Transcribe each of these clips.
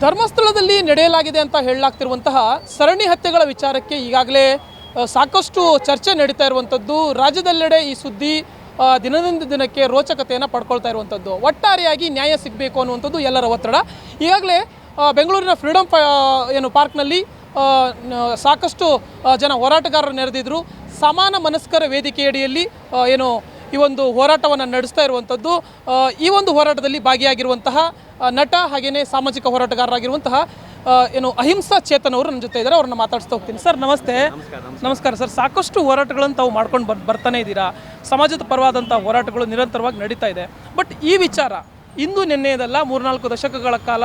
ಧರ್ಮಸ್ಥಳದಲ್ಲಿ ನಡೆಯಲಾಗಿದೆ ಅಂತ ಹೇಳಲಾಗ್ತಿರುವಂತಹ ಸರಣಿ ಹತ್ಯೆಗಳ ವಿಚಾರಕ್ಕೆ ಈಗಾಗಲೇ ಸಾಕಷ್ಟು ಚರ್ಚೆ ನಡೀತಾ ಇರುವಂಥದ್ದು. ರಾಜ್ಯದೆಲ್ಲೆಡೆ ಈ ಸುದ್ದಿ ದಿನದಿಂದ ದಿನಕ್ಕೆ ರೋಚಕತೆಯನ್ನು ಪಡ್ಕೊಳ್ತಾ ಇರುವಂಥದ್ದು. ಒಟ್ಟಾರೆಯಾಗಿ ನ್ಯಾಯ ಸಿಗಬೇಕು ಅನ್ನುವಂಥದ್ದು ಎಲ್ಲರ ಒತ್ತಡ. ಈಗಾಗಲೇ ಬೆಂಗಳೂರಿನ ಫ್ರೀಡಮ್ ಪಾರ್ಕ್ನಲ್ಲಿ ಸಾಕಷ್ಟು ಜನ ಹೋರಾಟಗಾರರು ನೆರೆದಿದ್ದರು. ಸಮಾನ ಮನಸ್ಕರ ವೇದಿಕೆಯಡಿಯಲ್ಲಿ ಈ ಒಂದು ಹೋರಾಟವನ್ನು ನಡೆಸ್ತಾ ಇರುವಂಥದ್ದು. ಈ ಒಂದು ಹೋರಾಟದಲ್ಲಿ ಭಾಗಿಯಾಗಿರುವಂತಹ ನಟ ಹಾಗೆಯೇ ಸಾಮಾಜಿಕ ಹೋರಾಟಗಾರರಾಗಿರುವಂತಹ ಅಹಿಂಸಾ ಚೇತನ್ ಅವರು ನನ್ನ ಜೊತೆ ಇದ್ದಾರೆ. ಅವ್ರನ್ನ ಮಾತಾಡಿಸ್ತಾ ಹೋಗ್ತೀನಿ. ಸರ್ ನಮಸ್ತೆ. ನಮಸ್ಕಾರ ಸರ್. ಸಾಕಷ್ಟು ಹೋರಾಟಗಳನ್ನು ತಾವು ಮಾಡ್ಕೊಂಡು ಬರ್ತಾನೆ ಇದ್ದೀರಾ. ಸಮಾಜದ ಪರವಾದಂಥ ಹೋರಾಟಗಳು ನಿರಂತರವಾಗಿ ನಡೀತಾ ಇದೆ. ಬಟ್ ಈ ವಿಚಾರ ಇಂದು ನಿನ್ನೆಯದಲ್ಲ, 3-4 ದಶಕಗಳ ಕಾಲ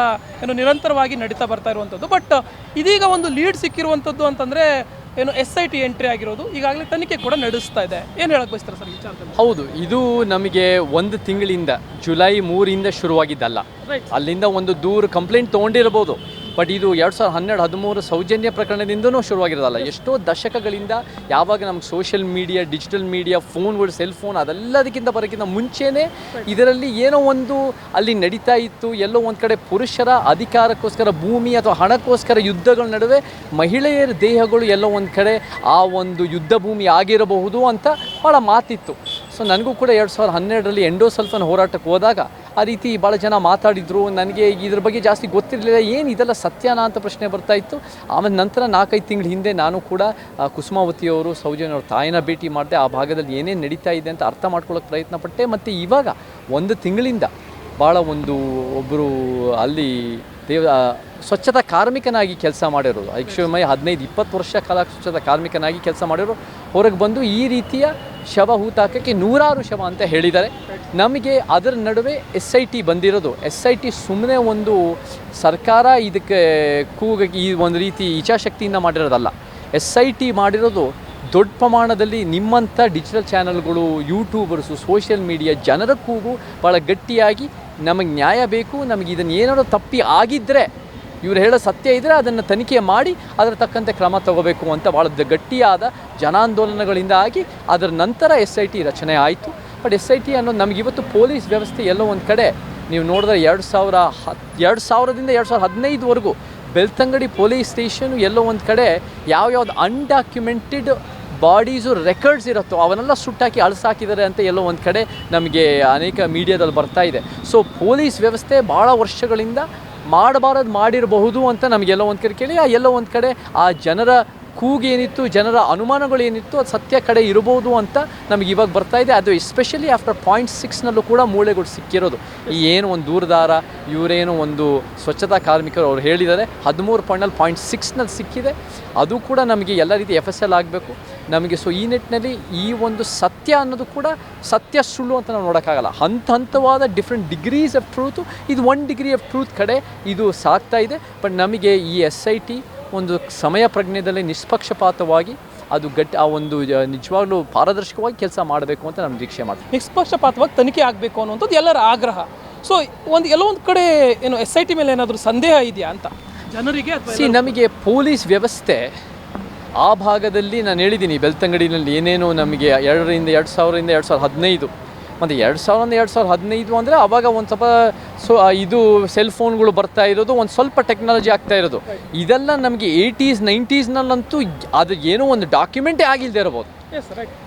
ನಿರಂತರವಾಗಿ ನಡೀತಾ ಬರ್ತಾ ಇರುವಂಥದ್ದು. ಬಟ್ ಇದೀಗ ಒಂದು ಲೀಡ್ ಸಿಕ್ಕಿರುವಂಥದ್ದು ಅಂತಂದರೆ SIT ಎಂಟ್ರಿ ಆಗಿರೋದು, ಈಗಾಗಲೇ ತನಿಖೆ ಕೂಡ ನಡೆಸ್ತಾ ಇದೆ. ಏನು ಹೇಳಕ್ಕೆ ಬಯಸ್ತಾರೆ ಸರ್ ವಿಚಾರದಲ್ಲಿ? ಹೌದು, ಇದು ನಮಗೆ 1 ತಿಂಗಳಿಂದ ಜುಲೈ 3 ಶುರುವಾಗಿದ್ದಲ್ಲ. ಅಲ್ಲಿಂದ ಒಂದು ದೂರ ಕಂಪ್ಲೇಂಟ್ ತೊಗೊಂಡಿರ್ಬೋದು. ಬಟ್ ಇದು 2012-13 ಸೌಜನ್ಯ ಪ್ರಕರಣದಿಂದನೂ ಶುರುವಾಗಿರೋದಲ್ಲ. ಎಷ್ಟೋ ದಶಕಗಳಿಂದ ಯಾವಾಗ ನಮ್ಗೆ ಸೋಷಿಯಲ್ ಮೀಡಿಯಾ, ಡಿಜಿಟಲ್ ಮೀಡಿಯಾ, ಫೋನ್ಗಳು, ಸೆಲ್ ಫೋನ್ ಅದೆಲ್ಲದಕ್ಕಿಂತ ಬರೋಕ್ಕಿಂತ ಮುಂಚೆನೇ ಇದರಲ್ಲಿ ಏನೋ ಒಂದು ಅಲ್ಲಿ ನಡೀತಾ ಇತ್ತು. ಎಲ್ಲೋ ಒಂದು ಕಡೆ ಪುರುಷರ ಅಧಿಕಾರಕ್ಕೋಸ್ಕರ, ಭೂಮಿ ಅಥವಾ ಹಣಕ್ಕೋಸ್ಕರ ಯುದ್ಧಗಳ ನಡುವೆ ಮಹಿಳೆಯರ ದೇಹಗಳು ಎಲ್ಲೋ ಒಂದು ಕಡೆ ಆ ಒಂದು ಯುದ್ಧ ಭೂಮಿ ಆಗಿರಬಹುದು ಅಂತ ಭಾಳ ಮಾತಿತ್ತು. ಸೊ ನನಗೂ ಕೂಡ 2012ರಲ್ಲಿ ಎಂಡೋಸಲ್ಫನ್ ಹೋರಾಟಕ್ಕೆ ಹೋದಾಗ ಆ ರೀತಿ ಭಾಳ ಜನ ಮಾತಾಡಿದರು. ನನಗೆ ಇದ್ರ ಬಗ್ಗೆ ಜಾಸ್ತಿ ಗೊತ್ತಿರಲಿಲ್ಲ, ಏನು ಇದೆಲ್ಲ ಸತ್ಯನಾ ಅಂತ ಪ್ರಶ್ನೆ ಬರ್ತಾಯಿತ್ತು. ಆಮೇಲೆ ನಂತರ 4-5 ತಿಂಗಳ ಹಿಂದೆ ನಾನು ಕೂಡ ಕುಸುಮಾವತಿಯವರು, ಸೌಜನ್ಯವ್ರ ತಾಯಿನ ಭೇಟಿ ಮಾಡಿದೆ. ಆ ಭಾಗದಲ್ಲಿ ಏನೇನು ನಡೀತಾ ಇದೆ ಅಂತ ಅರ್ಥ ಮಾಡ್ಕೊಳ್ಳೋಕೆ ಪ್ರಯತ್ನ ಪಟ್ಟೆ. ಮತ್ತು ಇವಾಗ 1 ತಿಂಗಳಿಂದ ಭಾಳ ಒಬ್ಬರು ಅಲ್ಲಿ ಸ್ವಚ್ಛತಾ ಕಾರ್ಮಿಕನಾಗಿ ಕೆಲಸ ಮಾಡಿರೋದು, ಐಕ್ಷಮಯ 15-20 ವರ್ಷ ಕಾಲ ಸ್ವಚ್ಛತಾ ಕಾರ್ಮಿಕನಾಗಿ ಕೆಲಸ ಮಾಡಿರೋರು ಹೊರಗೆ ಬಂದು ಈ ರೀತಿಯ ಶವ ಹೂತಾಕಕ್ಕೆ 100 ಶವ ಅಂತ ಹೇಳಿದ್ದಾರೆ. ನಮಗೆ ಅದರ ನಡುವೆ SIT ಬಂದಿರೋದು. SIT ಸುಮ್ಮನೆ ಒಂದು ಸರ್ಕಾರ ಇದಕ್ಕೆ ಕೂಗಾಗಿ ಈ ಒಂದು ರೀತಿ ಇಚ್ಛಾಶಕ್ತಿಯಿಂದ ಮಾಡಿರೋದಲ್ಲ. SIT ಮಾಡಿರೋದು ದೊಡ್ಡ ಪ್ರಮಾಣದಲ್ಲಿ ನಿಮ್ಮಂಥ ಡಿಜಿಟಲ್ ಚಾನಲ್ಗಳು, ಯೂಟ್ಯೂಬರ್ಸು, ಸೋಷಿಯಲ್ ಮೀಡಿಯಾ ಜನರ ಕೂಗು ಭಾಳ ಗಟ್ಟಿಯಾಗಿ ನಮಗೆ ನ್ಯಾಯ ಬೇಕು, ನಮಗೆ ಇದನ್ನು ಏನಾದರೂ ತಪ್ಪಿ ಆಗಿದ್ದರೆ, ಇವರು ಹೇಳೋ ಸತ್ಯ ಇದ್ದರೆ ಅದನ್ನು ತನಿಖೆ ಮಾಡಿ ಅದರ ತಕ್ಕಂತೆ ಕ್ರಮ ತಗೋಬೇಕು ಅಂತ ಭಾಳ ಗಟ್ಟಿಯಾದ ಜನಾಂದೋಲನಗಳಿಂದ ಆಗಿ ಅದರ ನಂತರ SIT ರಚನೆ ಆಯಿತು. ಬಟ್ SIT ಅನ್ನೋದು ನಮಗಿವತ್ತು ಪೊಲೀಸ್ ವ್ಯವಸ್ಥೆ ಎಲ್ಲೋ ಒಂದು ಕಡೆ ನೀವು ನೋಡಿದ್ರೆ 2000ದಿಂದ 2015ವರೆಗೂ ಬೆಳ್ತಂಗಡಿ ಪೊಲೀಸ್ ಸ್ಟೇಷನು ಎಲ್ಲೋ ಒಂದು ಕಡೆ ಯಾವ್ಯಾವ್ದು ಅನ್ಡಾಕ್ಯುಮೆಂಟೆಡ್ ಬಾಡೀಸು ರೆಕಾರ್ಡ್ಸ್ ಇರುತ್ತೋ ಅವನ್ನೆಲ್ಲ ಸುಟ್ಟಾಕಿ ಅಳಿಸಾಕಿದ್ದಾರೆ ಅಂತ ಎಲ್ಲೋ ಒಂದು ಕಡೆ ನಮಗೆ ಅನೇಕ ಮೀಡಿಯಾದಲ್ಲಿ ಬರ್ತಾ ಇದೆ. ಸೊ ಪೊಲೀಸ್ ವ್ಯವಸ್ಥೆ ಭಾಳ ವರ್ಷಗಳಿಂದ ಮಾಡಬಾರದು ಮಾಡಿರಬಹುದು ಅಂತ ನಮಗೆಲ್ಲೋ ಒಂದು ಕಡೆ ಕೇಳಿ ಎಲ್ಲೋ ಒಂದು ಕಡೆ ಆ ಜನರ ಕೂಗೇನಿತ್ತು, ಜನರ ಅನುಮಾನಗಳೇನಿತ್ತು ಅದು ಸತ್ಯ ಕಡೆ ಇರಬಹುದು ಅಂತ ನಮಗೆ ಇವಾಗ ಬರ್ತಾ ಇದೆ. ಅದು ಎಸ್ಪೆಷಲಿ ಆಫ್ಟರ್ 0.6ನಲ್ಲೂ ಕೂಡ ಮೂಳೆಗಳು ಸಿಕ್ಕಿರೋದು. ಈ ಏನು ಒಂದು ದೂರದಾರ ಇವರೇನು ಒಂದು ಸ್ವಚ್ಛತಾ ಕಾರ್ಮಿಕರು ಅವ್ರು ಹೇಳಿದ್ದಾರೆ 13.6ನಲ್ಲಿ ಸಿಕ್ಕಿದೆ. ಅದು ಕೂಡ ನಮಗೆ ಎಲ್ಲ ರೀತಿ FSL ಆಗಬೇಕು ನಮಗೆ. ಸೊ ಈ ನಿಟ್ಟಿನಲ್ಲಿ ಈ ಒಂದು ಸತ್ಯ ಅನ್ನೋದು ಕೂಡ ಸತ್ಯ ಸುಳ್ಳು ಅಂತ ನಾವು ನೋಡೋಕ್ಕಾಗಲ್ಲ. ಹಂತವಾದ ಡಿಫ್ರೆಂಟ್ ಡಿಗ್ರೀಸ್ ಆಫ್ ಟ್ರೂತು, ಇದು 1 ಡಿಗ್ರಿ ಆಫ್ ಟ್ರೂತ್ ಕಡೆ ಇದು ಸಾಗ್ತಾ ಇದೆ. ಬಟ್ ನಮಗೆ ಈ SIT ಒಂದು ಸಮಯ ಪ್ರಜ್ಞೆಯಲ್ಲಿ ನಿಷ್ಪಕ್ಷಪಾತವಾಗಿ ಅದು ಆ ಒಂದು ನಿಜವಾಗ್ಲೂ ಪಾರದರ್ಶಕವಾಗಿ ಕೆಲಸ ಮಾಡಬೇಕು ಅಂತ ನಾನು ನಿರೀಕ್ಷೆ ಮಾಡ್ತೀನಿ. ನಿಷ್ಪಕ್ಷಪಾತವಾಗಿ ತನಿಖೆ ಆಗಬೇಕು ಅನ್ನುವಂಥದ್ದು ಎಲ್ಲರ ಆಗ್ರಹ. ಸೊ ಎಲ್ಲೋ ಒಂದು ಕಡೆ SIT ಮೇಲೆ ಏನಾದರೂ ಸಂದೇಹ ಇದೆಯಾ ಅಂತ ಜನರಿಗೆ? ನಮಗೆ ಪೊಲೀಸ್ ವ್ಯವಸ್ಥೆ ಆ ಭಾಗದಲ್ಲಿ ನಾನು ಹೇಳಿದ್ದೀನಿ, ಬೆಳ್ತಂಗಡಿನಲ್ಲಿ ಏನೇನು ನಮಗೆ 2000ರಿಂದ 2015 ಮತ್ತು 2000-2015 ಅಂದರೆ ಆವಾಗ ಒಂದು ಸ್ವಲ್ಪ ಇದು ಸೆಲ್ ಫೋನ್ಗಳು ಬರ್ತಾ ಇರೋದು, ಒಂದು ಸ್ವಲ್ಪ ಟೆಕ್ನಾಲಜಿ ಆಗ್ತಾ ಇರೋದು. ಇದೆಲ್ಲ ನಮಗೆ 80s 90ಸ್ನಲ್ಲಂತೂ ಅದು ಏನೋ ಒಂದು ಡಾಕ್ಯುಮೆಂಟೇ ಆಗಿಲ್ಲದೆ ಇರ್ಬೋದು.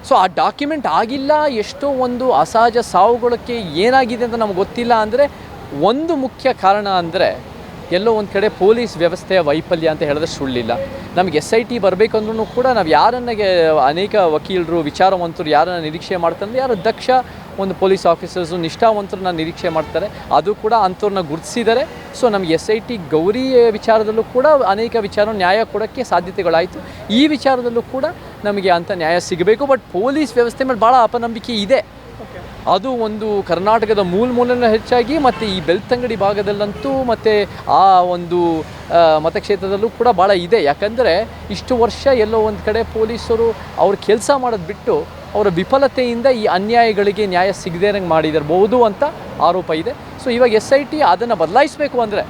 ಸೊ ಆ ಡಾಕ್ಯುಮೆಂಟ್ ಆಗಿಲ್ಲ. ಎಷ್ಟೋ ಒಂದು ಅಸಹಜ ಸಾವುಗಳಕ್ಕೆ ಏನಾಗಿದೆ ಅಂತ ನಮ್ಗೆ ಗೊತ್ತಿಲ್ಲ. ಅಂದರೆ ಒಂದು ಮುಖ್ಯ ಕಾರಣ ಅಂದರೆ ಎಲ್ಲೋ ಒಂದು ಕಡೆ ಪೊಲೀಸ್ ವ್ಯವಸ್ಥೆಯ ವೈಫಲ್ಯ ಅಂತ ಹೇಳಿದ್ರೆ ಸುಳ್ಳಿಲ್ಲ. ನಮಗೆ SIT ಬರಬೇಕಂದ್ರೂ ಕೂಡ ನಾವು ಯಾರನ್ನಿಗೆ ಅನೇಕ ವಕೀಲರು, ವಿಚಾರವಂತರು ಯಾರನ್ನು ನಿರೀಕ್ಷೆ ಮಾಡ್ತಾರೆ, ಯಾರು ದಕ್ಷ ಒಂದು ಪೊಲೀಸ್ ಆಫೀಸರ್ಸು, ನಿಷ್ಠಾವಂತರನ್ನ ನಿರೀಕ್ಷೆ ಮಾಡ್ತಾರೆ. ಅದು ಕೂಡ ಅಂಥವ್ರನ್ನ ಗುರುತಿಸಿದ್ದಾರೆ. ಸೊ ನಮಗೆ SIT ಗೌರಿ ವಿಚಾರದಲ್ಲೂ ಕೂಡ ಅನೇಕ ವಿಚಾರ ನ್ಯಾಯ ಕೊಡೋಕ್ಕೆ ಸಾಧ್ಯತೆಗಳಾಯಿತು. ಈ ವಿಚಾರದಲ್ಲೂ ಕೂಡ ನಮಗೆ ಅಂಥ ನ್ಯಾಯ ಸಿಗಬೇಕು. ಬಟ್ ಪೊಲೀಸ್ ವ್ಯವಸ್ಥೆ ಮೇಲೆ ಭಾಳ ಅಪನಂಬಿಕೆ ಇದೆ. ಅದು ಒಂದು ಕರ್ನಾಟಕದ ಮೂಲೆನೂ ಹೆಚ್ಚಾಗಿ ಮತ್ತು ಈ ಬೆಳ್ತಂಗಡಿ ಭಾಗದಲ್ಲಂತೂ ಮತ್ತು ಆ ಒಂದು ಮತಕ್ಷೇತ್ರದಲ್ಲೂ ಕೂಡ ಭಾಳ ಇದೆ. ಯಾಕಂದರೆ ಇಷ್ಟು ವರ್ಷ ಎಲ್ಲೋ ಒಂದು ಕಡೆ ಪೊಲೀಸರು ಅವ್ರ ಕೆಲಸ ಮಾಡೋದು ಬಿಟ್ಟು ಅವರ ವಿಫಲತೆಯಿಂದ ಈ ಅನ್ಯಾಯಗಳಿಗೆ ನ್ಯಾಯ ಸಿಗದೇ ಇರಂಗೆ ಮಾಡಿದಿರಬಹುದು ಅಂತ ಆರೋಪ ಇದೆ. ಸೊ ಇವಾಗ SIT ಅದನ್ನು ಬದಲಾಯಿಸಬೇಕು ಅಂದರೆ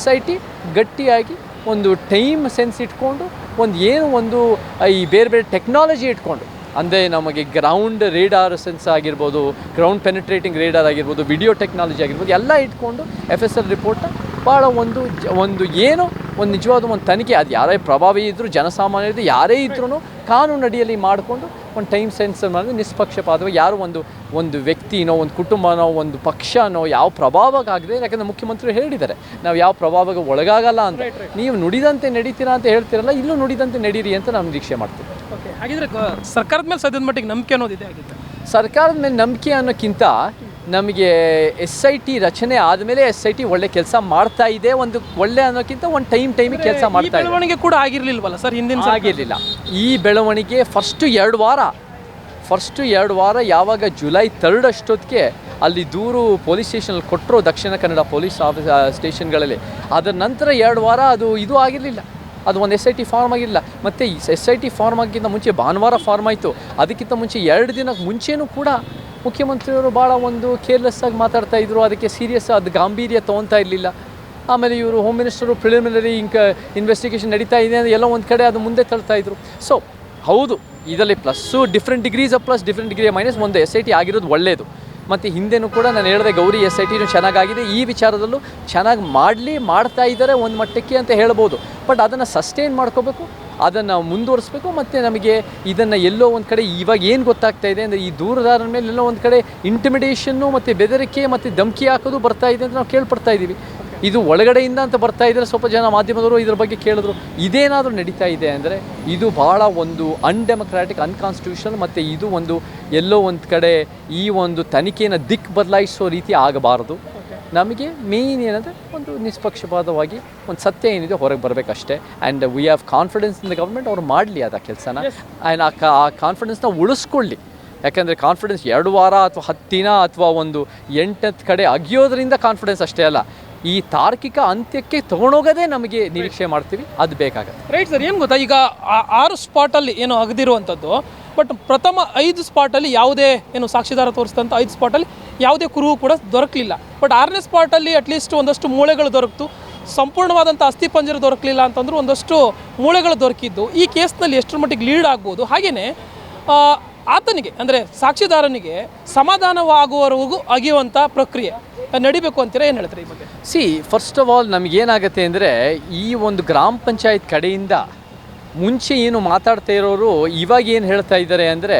SIT ಗಟ್ಟಿಯಾಗಿ ಒಂದು ಟೈಮ್ ಸೆನ್ಸ್ ಇಟ್ಕೊಂಡು ಒಂದು ಈ ಬೇರೆ ಬೇರೆ ಟೆಕ್ನಾಲಜಿ ಇಟ್ಕೊಂಡು, ಅಂದರೆ ನಮಗೆ ಗ್ರೌಂಡ್ ರೇಡಾರ್ ಸೆನ್ಸ್ ಆಗಿರ್ಬೋದು, ಗ್ರೌಂಡ್ ಪೆನಿಟ್ರೇಟಿಂಗ್ ರೇಡಾರ್ ಆಗಿರ್ಬೋದು, ವಿಡಿಯೋ ಟೆಕ್ನಾಲಜಿ ಆಗಿರ್ಬೋದು, ಎಲ್ಲ ಇಟ್ಕೊಂಡು FSL ರಿಪೋರ್ಟ್ನ ಭಾಳ ಒಂದು ಏನು ಒಂದು ನಿಜವಾದ ಒಂದು ತನಿಖೆ, ಅದು ಯಾರೇ ಪ್ರಭಾವಿ ಇದ್ದರೂ ಜನಸಾಮಾನ್ಯರು ಯಾರೇ ಇದ್ರೂ ಕಾನೂನು ಅಡಿಯಲ್ಲಿ ಮಾಡಿಕೊಂಡು ಒಂದು ಟೈಮ್ ಸೆನ್ಸ್ ಮಾಡಿ ನಿಷ್ಪಕ್ಷಪಾತವಾಗಿ ಯಾರು ಒಂದು ವ್ಯಕ್ತಿನೋ ಒಂದು ಕುಟುಂಬನೋ ಒಂದು ಪಕ್ಷನೋ ಯಾವ ಪ್ರಭಾವಕ್ಕಾಗದೆ, ಯಾಕಂದರೆ ಮುಖ್ಯಮಂತ್ರಿ ಹೇಳಿದ್ದಾರೆ ನಾವು ಯಾವ ಪ್ರಭಾವಕ್ಕೆ ಒಳಗಾಗಲ್ಲ ಅಂತ. ನೀವು ನುಡಿದಂತೆ ನಡೀತೀರಾ ಅಂತ ಹೇಳ್ತೀರಲ್ಲ, ಇಲ್ಲೂ ನುಡಿದಂತೆ ನಡೀರಿ ಅಂತ ನಾವು ನಿರೀಕ್ಷೆ ಮಾಡ್ತೀವಿ. ಓಕೆ, ಹಾಗಿದ್ರೆ ಸರ್ಕಾರದ ಮೇಲೆ ಸದ್ಯದ ಮಟ್ಟಿಗೆ ನಂಬಿಕೆ ಅನ್ನೋದಿದೆ ಆಗಿದೆ. ಸರ್ಕಾರದ ಮೇಲೆ ನಂಬಿಕೆ ಅನ್ನೋಕ್ಕಿಂತ ನಮಗೆ SIT ರಚನೆ ಆದಮೇಲೆ SIT ಒಳ್ಳೆ ಕೆಲಸ ಮಾಡ್ತಾ ಇದೆ, ಒಂದು ಒಳ್ಳೆ ಅನ್ನೋಕ್ಕಿಂತ ಒಂದು ಟೈಮಿಗೆ ಕೆಲಸ ಮಾಡ್ತಾ ಇದೆ. ಬೆಳವಣಿಗೆ ಕೂಡ ಆಗಿರಲಿಲ್ವಲ್ಲ ಸರ್ ಹಿಂದಿನ ಆಗಿರಲಿಲ್ಲ. ಈ ಬೆಳವಣಿಗೆ ಫಸ್ಟು 2 ವಾರ ಯಾವಾಗ ಜುಲೈ 3 ಅಷ್ಟೊತ್ತಿಗೆ ಅಲ್ಲಿ ದೂರು ಪೊಲೀಸ್ ಸ್ಟೇಷನಲ್ಲಿ ಕೊಟ್ಟರು, ದಕ್ಷಿಣ ಕನ್ನಡ ಪೊಲೀಸ್ ಸ್ಟೇಷನ್ಗಳಲ್ಲಿ. ಅದರ ನಂತರ 2 ವಾರ ಇದು ಆಗಿರಲಿಲ್ಲ, ಅದು ಒಂದು SIT ಫಾರ್ಮ್ ಆಗಿಲ್ಲ. ಮತ್ತು SIT ಫಾರ್ಮ್ ಆಗಿಂತ ಮುಂಚೆ ಭಾನುವಾರ ಫಾರ್ಮ್ ಆಯಿತು. ಅದಕ್ಕಿಂತ ಮುಂಚೆ 2 ದಿನಕ್ಕೆ ಮುಂಚೆನೂ ಕೂಡ ಮುಖ್ಯಮಂತ್ರಿಯವರು ಭಾಳ ಒಂದು ಕೇರ್ಲೆಸ್ಸಾಗಿ ಮಾತಾಡ್ತಾಯಿದ್ರು, ಅದಕ್ಕೆ ಸೀರಿಯಸ್ ಅದು ಗಾಂಭೀರ್ಯ ತೊಗೊತಾ ಇರಲಿಲ್ಲ. ಆಮೇಲೆ ಇವರು ಹೋಮ್ ಮಿನಿಸ್ಟರು ಪ್ರಿಲಿಮಿನರಿ ಇನ್ವೆಸ್ಟಿಗೇಷನ್ ನಡೀತಾ ಇದೆ ಅಂದರೆ ಎಲ್ಲ ಒಂದು ಕಡೆ ಅದು ಮುಂದೆ ತಳ್ತಾಯಿದ್ರು. ಸೊ ಹೌದು, ಇದರಲ್ಲಿ plus different degrees of plus different degree minus ಒಂದು SIT ಆಗಿರೋದು ಒಳ್ಳೆಯದು. ಮತ್ತು ಹಿಂದೆನೂ ಕೂಡ ನಾನು ಹೇಳಿದೆ ಗೌರಿ SITನೂ ಚೆನ್ನಾಗಾಗಿದೆ, ಈ ವಿಚಾರದಲ್ಲೂ ಚೆನ್ನಾಗಿ ಮಾಡ್ತಾ ಇದ್ದಾರೆ ಒಂದು ಮಟ್ಟಕ್ಕೆ ಅಂತ ಹೇಳ್ಬೋದು. ಬಟ್ ಅದನ್ನು ಸಸ್ಟೈನ್ ಮಾಡ್ಕೋಬೇಕು, ಅದನ್ನು ಮುಂದುವರಿಸ್ಬೇಕು. ಮತ್ತು ನಮಗೆ ಇದನ್ನು ಎಲ್ಲೋ ಒಂದು ಕಡೆ ಇವಾಗ ಏನು ಗೊತ್ತಾಗ್ತಾ ಇದೆ ಅಂದರೆ ಈ ದೂರದಾರನ ಮೇಲೆ ಎಲ್ಲೋ ಒಂದು ಕಡೆ ಇಂಟಿಮಿಡೇಷನ್ನು ಮತ್ತು ಬೆದರಿಕೆ ಮತ್ತು ಧಮಕಿ ಹಾಕೋದು ಬರ್ತಾ ಇದೆ ಅಂತ ನಾವು ಕೇಳ್ಪಡ್ತಾ ಇದ್ದೀವಿ. ಇದು ಒಳಗಡೆಯಿಂದ ಅಂತ ಬರ್ತಾ ಇದ್ದರೆ ಸ್ವಲ್ಪ ಜನ ಮಾಧ್ಯಮದವರು ಇದ್ರ ಬಗ್ಗೆ ಕೇಳಿದ್ರು. ಇದೇನಾದರೂ ನಡೀತಾ ಇದೆ ಅಂದರೆ ಇದು ಭಾಳ ಒಂದು ಅನ್ಡೆಮೊಕ್ರಾಟಿಕ್, ಅನ್ಕಾನ್ಸ್ಟಿಟ್ಯೂಷನಲ್, ಮತ್ತು ಇದು ಒಂದು ಎಲ್ಲೋ ಒಂದು ಕಡೆ ಈ ಒಂದು ತನಿಖೆಯನ್ನು ಬದಲಾಯಿಸೋ ರೀತಿ ಆಗಬಾರದು. ನಮಗೆ ಮೇಯ್ನ್ ಏನಂದರೆ ಒಂದು ನಿಷ್ಪಕ್ಷಪಾತವಾಗಿ ಒಂದು ಸತ್ಯ ಏನಿದೆ ಹೊರಗೆ ಬರಬೇಕಷ್ಟೇ. And we have confidence in the government, ಅವ್ರು ಮಾಡಲಿ ಅದ ಕೆಲಸನ. ಆ್ಯಂಡ್ ಆ ಕಾನ್ಫಿಡೆನ್ಸ್ನ ಉಳಿಸ್ಕೊಳ್ಳಿ. ಯಾಕೆಂದರೆ ಕಾನ್ಫಿಡೆನ್ಸ್ 2 ವಾರ ಅಥವಾ 10 ದಿನ ಅಥವಾ ಒಂದು 8 ಕಡೆ ಅಗಿಯೋದ್ರಿಂದ ಕಾನ್ಫಿಡೆನ್ಸ್ ಅಷ್ಟೇ ಅಲ್ಲ, ಈ ತಾರ್ಕಿಕ ಅಂತ್ಯಕ್ಕೆ ತೊಗೊಂಡೋಗೋದೇ ನಮಗೆ ನಿರೀಕ್ಷೆ ಮಾಡ್ತೀವಿ, ಅದು ಬೇಕಾಗುತ್ತೆ. Right sir. ಏನು ಗೊತ್ತಾ, ಈಗ 6 ಸ್ಪಾಟಲ್ಲಿ ಏನು ಅಗದಿರುವಂಥದ್ದು, ಬಟ್ ಪ್ರಥಮ 5 ಸ್ಪಾಟಲ್ಲಿ ಯಾವುದೇ ಏನು ಸಾಕ್ಷಿದಾರ ತೋರಿಸಿದಂಥ 5 ಸ್ಪಾಟಲ್ಲಿ ಯಾವುದೇ ಕುರುಹು ಕೂಡ ದೊರಕಲಿಲ್ಲ. ಬಟ್ 6ನೇ ಸ್ಪಾಟಲ್ಲಿ ಅಟ್ಲೀಸ್ಟ್ ಒಂದಷ್ಟು ಮೂಳೆಗಳು ದೊರಕಿತು. ಸಂಪೂರ್ಣವಾದಂಥ ಅಸ್ಥಿಪಂಜರ ದೊರಕಲಿಲ್ಲ ಅಂತಂದ್ರೂ ಒಂದಷ್ಟು ಮೂಳೆಗಳು ದೊರಕಿದ್ದು ಈ ಕೇಸ್ನಲ್ಲಿ ಎಷ್ಟರ ಮಟ್ಟಿಗೆ ಲೀಡ್ ಆಗ್ಬೋದು. ಹಾಗೆಯೇ ಆತನಿಗೆ ಅಂದರೆ ಸಾಕ್ಷಿದಾರನಿಗೆ ಸಮಾಧಾನವಾಗುವವರೆಗೂ ಅಗಿಯುವಂಥ ಪ್ರಕ್ರಿಯೆ ನಡಿಬೇಕು ಅಂತೀರಾ, ಏನು ಹೇಳ್ತಾರೆ ಈ ಬಗ್ಗೆ? ಫಸ್ಟ್ ಆಫ್ ಆಲ್ ನಮಗೇನಾಗುತ್ತೆ ಅಂದರೆ ಈ ಒಂದು ಗ್ರಾಮ ಪಂಚಾಯತ್ ಕಡೆಯಿಂದ ಮುಂಚೆ ಏನು ಮಾತಾಡ್ತಾ ಇರೋರು ಇವಾಗ ಏನು ಹೇಳ್ತಾ ಇದ್ದಾರೆ ಅಂದರೆ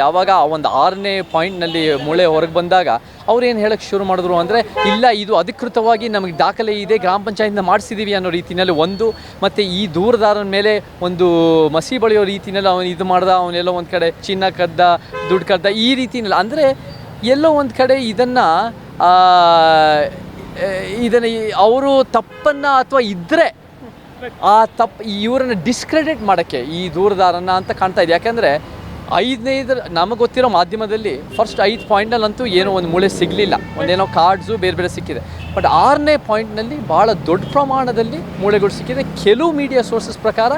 ಯಾವಾಗ ಒಂದು 6ನೇ ಪಾಯಿಂಟ್ನಲ್ಲಿ ಮೂಳೆ ಹೊರಗೆ ಬಂದಾಗ ಅವ್ರು ಏನು ಹೇಳೋಕ್ಕೆ ಶುರು ಮಾಡಿದ್ರು ಅಂದರೆ ಇಲ್ಲ ಇದು ಅಧಿಕೃತವಾಗಿ ನಮಗೆ ದಾಖಲೆ ಇದೆ, ಗ್ರಾಮ ಪಂಚಾಯತ್ನ ಮಾಡಿಸಿದ್ದೀವಿ ಅನ್ನೋ ರೀತಿಯಲ್ಲಿ ಒಂದು. ಮತ್ತು ಈ ದೂರದಾರನ ಮೇಲೆ ಒಂದು ಮಸಿ ಬಳಿಯೋ ರೀತಿಯಲ್ಲಿ ಅವನು ಇದು ಮಾಡ್ದ, ಅವನೆಲ್ಲೋ ಒಂದು ಕಡೆ ಚಿನ್ನ ಕದ್ದ, ದುಡ್ಡು ಕದ್ದ, ಈ ರೀತಿಯಲ್ಲಿ ಅಂದರೆ ಎಲ್ಲೋ ಒಂದು ಕಡೆ ಇದನ್ನು ಅವರು ತಪ್ಪನ್ನು ಅಥವಾ ಇದ್ದರೆ ಆ ತಪ್ಪು ಇವರನ್ನು ಡಿಸ್ಕ್ರೆಡಿಟ್ ಮಾಡೋಕ್ಕೆ ಈ ದೂರದಾರನ ಅಂತ ಕಾಣ್ತಾ ಇದೆ. ಯಾಕೆಂದರೆ 5ನೇದು ನಮಗೆ ಗೊತ್ತಿರೋ ಮಾಧ್ಯಮದಲ್ಲಿ ಫಸ್ಟ್ 5 ಪಾಯಿಂಟಲ್ಲಂತೂ ಏನೋ ಒಂದು ಮೂಳೆ ಸಿಗಲಿಲ್ಲ, ಒಂದೇನೋ ಕಾರ್ಡ್ಸು ಬೇರೆ ಸಿಕ್ಕಿದೆ. ಬಟ್ 6ನೇ ಪಾಯಿಂಟ್ನಲ್ಲಿ ಭಾಳ ದೊಡ್ಡ ಪ್ರಮಾಣದಲ್ಲಿ ಮೂಳೆಗಳು ಸಿಕ್ಕಿದೆ. ಕೆಲವು ಮೀಡಿಯಾ ಸೋರ್ಸಸ್ ಪ್ರಕಾರ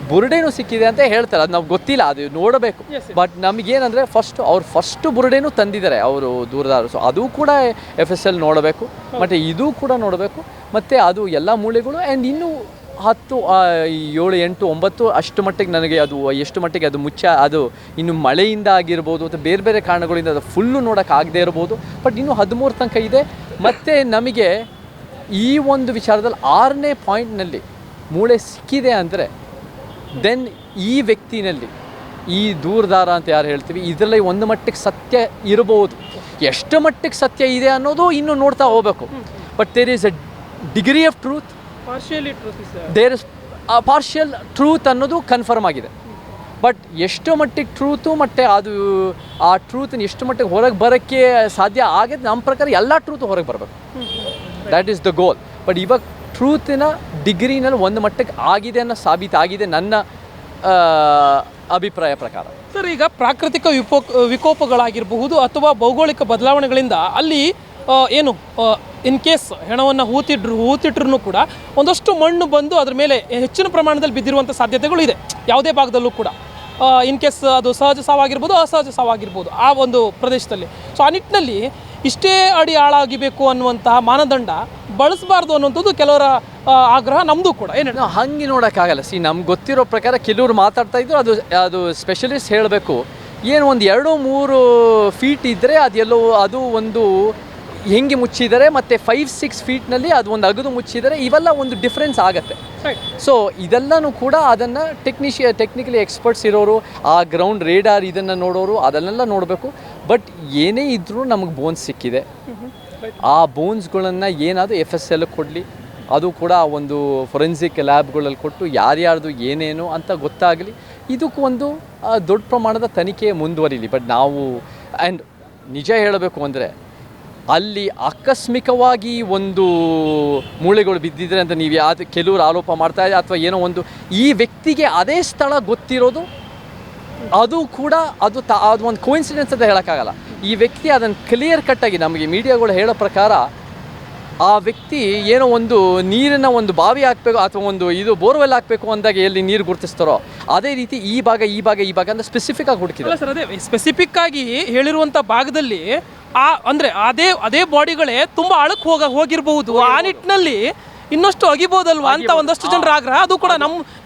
ಬುರುಡೆನೂ ಸಿಕ್ಕಿದೆ ಅಂತ ಹೇಳ್ತಾರೆ, ಅದು ನಾವು ಗೊತ್ತಿಲ್ಲ, ಅದು ನೋಡಬೇಕು. ಬಟ್ ನಮಗೇನಂದರೆ ಫಸ್ಟು ಬುರುಡೆನೂ ತಂದಿದ್ದಾರೆ ಅವರು ದೂರದಾರರು. ಸೊ ಅದು ಕೂಡ FSL ನೋಡಬೇಕು, ಮತ್ತು ಇದು ಕೂಡ ನೋಡಬೇಕು. ಮತ್ತು ಅದು ಎಲ್ಲ ಮೂಳೆಗಳು ಆ್ಯಂಡ್ ಇನ್ನೂ 10, 7, 8, 9 ಅಷ್ಟು ಮಟ್ಟಿಗೆ ನನಗೆ ಅದು ಎಷ್ಟು ಮಟ್ಟಿಗೆ ಅದು ಅದು ಇನ್ನು ಮಳೆಯಿಂದ ಆಗಿರ್ಬೋದು ಅಥವಾ ಬೇರೆ ಕಾರಣಗಳಿಂದ ಅದು ಫುಲ್ಲು ನೋಡೋಕ್ಕಾಗದೇ ಇರ್ಬೋದು. ಬಟ್ ಇನ್ನೂ 13 ತನಕ ಇದೆ. ಮತ್ತು ನಮಗೆ ಈ ಒಂದು ವಿಚಾರದಲ್ಲಿ 6ನೇ ಪಾಯಿಂಟ್ನಲ್ಲಿ ಮೂಳೆ ಸಿಕ್ಕಿದೆ ಅಂದರೆ ದೆನ್ ಈ ವ್ಯಕ್ತಿನಲ್ಲಿ ಈ ದೂರದಾರ ಅಂತ ಯಾರು ಹೇಳ್ತೀವಿ ಇದರಲ್ಲಿ ಒಂದು ಮಟ್ಟಿಗೆ ಸತ್ಯ ಇರಬಹುದು. ಎಷ್ಟು ಮಟ್ಟಿಗೆ ಸತ್ಯ ಇದೆ ಅನ್ನೋದು ಇನ್ನೂ ನೋಡ್ತಾ ಹೋಗಬೇಕು. But there is a degree of truth, there is partial truth ಅನ್ನೋದು ಕನ್ಫರ್ಮ್ ಆಗಿದೆ. ಬಟ್ ಎಷ್ಟು ಮಟ್ಟಿಗೆ ಟ್ರೂತು ಮತ್ತು ಅದು ಆ ಟ್ರೂತನ್ನ ಎಷ್ಟು ಮಟ್ಟಿಗೆ ಹೊರಗೆ ಬರೋಕ್ಕೆ ಸಾಧ್ಯ ಆಗಿದೆ, ನಮ್ಮ ಪ್ರಕಾರ ಎಲ್ಲ ಟ್ರೂತು ಹೊರಗೆ ಬರಬೇಕು. That is the goal. But ಇವಾಗ ಟ್ರೂತಿನ ಡಿಗ್ರಿನಲ್ಲಿ ಒಂದು ಮಟ್ಟಕ್ಕೆ ಆಗಿದೆ ಅನ್ನೋ ಸಾಬೀತಾಗಿದೆ ನನ್ನ ಅಭಿಪ್ರಾಯ ಪ್ರಕಾರ. ಸರ್, ಈಗ ಪ್ರಾಕೃತಿಕ ವಿಕೋಪಗಳಾಗಿರಬಹುದು ಅಥವಾ ಭೌಗೋಳಿಕ ಬದಲಾವಣೆಗಳಿಂದ ಅಲ್ಲಿ ಏನು ಇನ್ ಕೇಸ್ ಹೆಣವನ್ನು ಹೂತಿಟ್ರೂ ಕೂಡ ಒಂದಷ್ಟು ಮಣ್ಣು ಬಂದು ಅದ್ರ ಮೇಲೆ ಹೆಚ್ಚಿನ ಪ್ರಮಾಣದಲ್ಲಿ ಬಿದ್ದಿರುವಂಥ ಸಾಧ್ಯತೆಗಳು ಇದೆ ಯಾವುದೇ ಭಾಗದಲ್ಲೂ ಕೂಡ. ಇನ್ ಕೇಸ್ ಅದು ಸಹಜ ಸಾವಾಗಿರ್ಬೋದು, ಅಸಹಜ ಸಾವಾಗಿರ್ಬೋದು ಆ ಒಂದು ಪ್ರದೇಶದಲ್ಲಿ. ಸೊ ಆ ನಿಟ್ಟಿನಲ್ಲಿ ಇಷ್ಟೇ ಅಡಿ ಆಳಾಗಿಬೇಕು ಅನ್ನುವಂತಹ ಮಾನದಂಡ ಬಳಸಬಾರ್ದು ಅನ್ನುವಂಥದ್ದು ಕೆಲವರ ಆಗ್ರಹ, ನಮ್ಮದು ಕೂಡ. ಏನು ಹಂಗೆ ನೋಡೋಕ್ಕಾಗಲ್ಲ. ನಮ್ಗೆ ಗೊತ್ತಿರೋ ಪ್ರಕಾರ ಕೆಲವರು ಮಾತಾಡ್ತಾ ಇದ್ರು, ಅದು ಸ್ಪೆಷಲಿಸ್ಟ್ ಹೇಳಬೇಕು. ಏನು ಒಂದು 2-3 ಫೀಟ್ ಇದ್ದರೆ ಅದೆಲ್ಲೋ ಅದು ಒಂದು ಹೆಂಗೆ ಮುಚ್ಚಿದ್ದಾರೆ ಮತ್ತು 5-6 ಫೀಟ್ನಲ್ಲಿ ಅದು ಒಂದು ಅಗದು ಮುಚ್ಚಿದ್ದಾರೆ, ಇವೆಲ್ಲ ಒಂದು ಡಿಫ್ರೆನ್ಸ್ ಆಗುತ್ತೆ. ಸೊ ಇದೆಲ್ಲನೂ ಕೂಡ ಅದನ್ನು ಟೆಕ್ನಿಕಲಿ ಎಕ್ಸ್ಪರ್ಟ್ಸ್ ಇರೋರು, ಆ ಗ್ರೌಂಡ್ ರೇಡಾರ್ ಇದನ್ನು ನೋಡೋರು ಅದನ್ನೆಲ್ಲ ನೋಡಬೇಕು. ಬಟ್ ಏನೇ ಇದ್ದರೂ ನಮಗೆ ಬೋನ್ಸ್ ಸಿಕ್ಕಿದೆ. ಆ ಬೋನ್ಸ್ಗಳನ್ನು ಏನಾದರೂ FSL ಕೊಡಲಿ, ಅದು ಕೂಡ ಒಂದು ಫೊರೆನ್ಸಿಕ್ ಲ್ಯಾಬ್ಗಳಲ್ಲಿ ಕೊಟ್ಟು ಯಾರ್ಯಾರ್ದು ಏನೇನು ಅಂತ ಗೊತ್ತಾಗಲಿ. ಇದಕ್ಕೂ ಒಂದು ದೊಡ್ಡ ಪ್ರಮಾಣದ ತನಿಖೆ ಮುಂದುವರಿಲಿ. ಬಟ್ ನಾವು ಆ್ಯಂಡ್ ನಿಜ ಹೇಳಬೇಕು ಅಂದರೆ ಅಲ್ಲಿ ಆಕಸ್ಮಿಕವಾಗಿ ಒಂದು ಮೂಳೆಗಳು ಬಿದ್ದಿದ್ರೆ ಅಂತ ನೀವು ಯಾವುದು ಕೆಲವರು ಆರೋಪ ಮಾಡ್ತಾ ಇದ್ದಾರೆ, ಅಥವಾ ಏನೋ ಒಂದು ಈ ವ್ಯಕ್ತಿಗೆ ಅದೇ ಸ್ಥಳ ಗೊತ್ತಿರೋದು, ಅದು ಕೂಡ ಅದು ಒಂದು ಕೋಇನ್ಸಿಡೆನ್ಸ್ ಅಂತ ಹೇಳೋಕ್ಕಾಗಲ್ಲ. ಈ ವ್ಯಕ್ತಿ ಅದನ್ನು ಕ್ಲಿಯರ್ ಕಟ್ಟಾಗಿ ನಮಗೆ ಮೀಡಿಯಾಗಳು ಹೇಳೋ ಪ್ರಕಾರ ಆ ವ್ಯಕ್ತಿ ಏನೋ ಒಂದು ನೀರಿನ ಒಂದು ಬಾವಿ ಹಾಕಬೇಕು ಅಥವಾ ಒಂದು ಇದು ಬೋರ್ವೆಲ್ ಹಾಕಬೇಕು ಅಂದಾಗ ಎಲ್ಲಿ ನೀರು ಗುರುತಿಸ್ತಾರೋ ಅದೇ ರೀತಿ ಈ ಭಾಗ ಅಂತ ಸ್ಪೆಸಿಫಿಕ್ ಆಗಿ ಹುಡುಕಿದ್ರು ಸರ್. ಅದೇ ಸ್ಪೆಸಿಫಿಕ್ ಆಗಿ ಹೇಳಿರುವಂಥ ಭಾಗದಲ್ಲಿ ಅಂದರೆ ಅದೇ ಬಾಡಿಗಳೇ ತುಂಬ ಆಳಕ್ಕೆ ಹೋಗಿರಬಹುದು. ಆ ನಿಟ್ಟಿನಲ್ಲಿ ಇನ್ನಷ್ಟು ಅಗಿಬೋದಲ್ವಾ ಅಂತ ಒಂದಷ್ಟು ಜನರ ಆಗ್ರಹ, ಅದು ಕೂಡ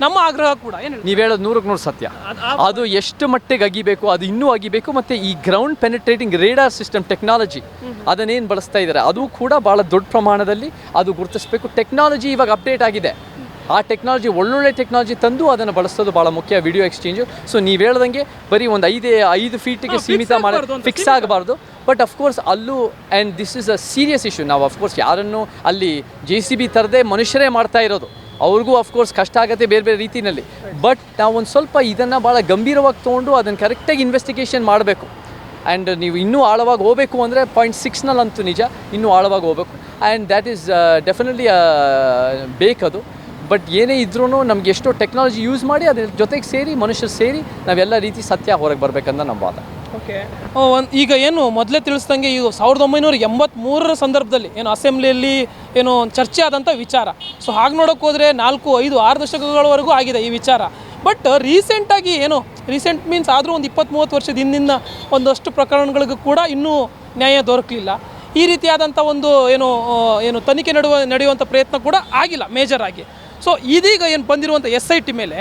ನಮ್ಮ ಆಗ್ರಹ ಕೂಡ. ಏನು ನೀವು ಹೇಳೋದು 100% ಸತ್ಯ. ಅದು ಎಷ್ಟು ಮಟ್ಟಿಗೆ ಅಗಿಬೇಕು, ಅದು ಇನ್ನೂ ಅಗಿಬೇಕು. ಮತ್ತು ಈ ground penetrating radar system technology ಅದನ್ನೇನು ಬಳಸ್ತಾ ಇದ್ದಾರೆ ಅದು ಕೂಡ ಭಾಳ ದೊಡ್ಡ ಪ್ರಮಾಣದಲ್ಲಿ ಅದು ಗುರುತಿಸಬೇಕು. ಟೆಕ್ನಾಲಜಿ ಇವಾಗ ಅಪ್ಡೇಟ್ ಆಗಿದೆ. ಆ ಟೆಕ್ನಾಲಜಿ ಒಳ್ಳೊಳ್ಳೆ ಟೆಕ್ನಾಲಜಿ ತಂದು ಅದನ್ನು ಬಳಸೋದು ಭಾಳ ಮುಖ್ಯ, ವಿಡಿಯೋ ಎಕ್ಸ್ಚೇಂಜು. ಸೊ ನೀವು ಹೇಳ್ದಂಗೆ ಬರೀ ಒಂದು 5 ಫೀಟಿಗೆ ಸೀಮಿತ ಮಾಡಿ ಫಿಕ್ಸ್ ಆಗಬಾರ್ದು. ಬಟ್ ಅಫ್ಕೋರ್ಸ್ ಅಲ್ಲೂ and this is a serious issue. ನಾವು ಅಫ್ಕೋರ್ಸ್ ಯಾರನ್ನು ಅಲ್ಲಿ JCB ತರದೆ ಮನುಷ್ಯರೇ ಮಾಡ್ತಾ ಇರೋದು, ಅವ್ರಿಗೂ ಅಫ್ಕೋರ್ಸ್ ಕಷ್ಟ ಆಗುತ್ತೆ ಬೇರೆ ಬೇರೆ ರೀತಿಯಲ್ಲಿ. ಬಟ್ ನಾವು ಒಂದು ಸ್ವಲ್ಪ ಇದನ್ನು ಭಾಳ ಗಂಭೀರವಾಗಿ ತೊಗೊಂಡು ಅದನ್ನು ಕರೆಕ್ಟಾಗಿ ಇನ್ವೆಸ್ಟಿಗೇಷನ್ ಮಾಡಬೇಕು. ಆ್ಯಂಡ್ ನೀವು ಇನ್ನೂ ಆಳವಾಗಿ ಹೋಗಬೇಕು ಅಂದರೆ 0.6ನಲ್ಲಂತೂ ನಿಜ ಇನ್ನೂ ಆಳವಾಗಿ ಹೋಗಬೇಕು. ಆ್ಯಂಡ್ ದ್ಯಾಟ್ ಈಸ್ ಡೆಫಿನೆಟ್ಲಿ ಬೇಕದು. ಬಟ್ ಏನೇ ಇದ್ರೂ ನಮ್ಗೆ ಎಷ್ಟೋ ಟೆಕ್ನಾಲಜಿ ಯೂಸ್ ಮಾಡಿ ಅದ್ರ ಜೊತೆಗೆ ಸೇರಿ ಮನುಷ್ಯರು ಸೇರಿ ನಾವೆಲ್ಲ ರೀತಿ ಸತ್ಯ ಹೊರಗೆ ಬರಬೇಕಂತ ನಮ್ಮ ವಾದ. ಓಕೆ, ಈಗ ಏನು ಮೊದಲೇ ತಿಳಿಸ್ದಂಗೆ ಇದು 1983 ಸಂದರ್ಭದಲ್ಲಿ ಏನು ಅಸೆಂಬ್ಲಿಯಲ್ಲಿ ಏನು ಚರ್ಚೆ ಆದಂಥ ವಿಚಾರ. ಸೊ ಹಾಗೆ ನೋಡೋಕೆ ಹೋದರೆ 4, 5, 6 ದಶಕಗಳವರೆಗೂ ಆಗಿದೆ ಈ ವಿಚಾರ. ಬಟ್ ರೀಸೆಂಟಾಗಿ ಏನು ರೀಸೆಂಟ್ ಮೀನ್ಸ್ ಆದರೂ ಒಂದು 20-30 ವರ್ಷದ ಹಿಂದಿನ ಒಂದಷ್ಟು ಪ್ರಕರಣಗಳಿಗೂ ಕೂಡ ಇನ್ನೂ ನ್ಯಾಯ ದೊರಕಲಿಲ್ಲ. ಈ ರೀತಿಯಾದಂಥ ಒಂದು ಏನು ತನಿಖೆ ನಡೆಯುವಂಥ ಪ್ರಯತ್ನ ಕೂಡ ಆಗಿಲ್ಲ ಮೇಜರ್ ಆಗಿ. ಸೊ ಇದೀಗ ಏನು ಬಂದಿರುವಂಥ SIT ಮೇಲೆ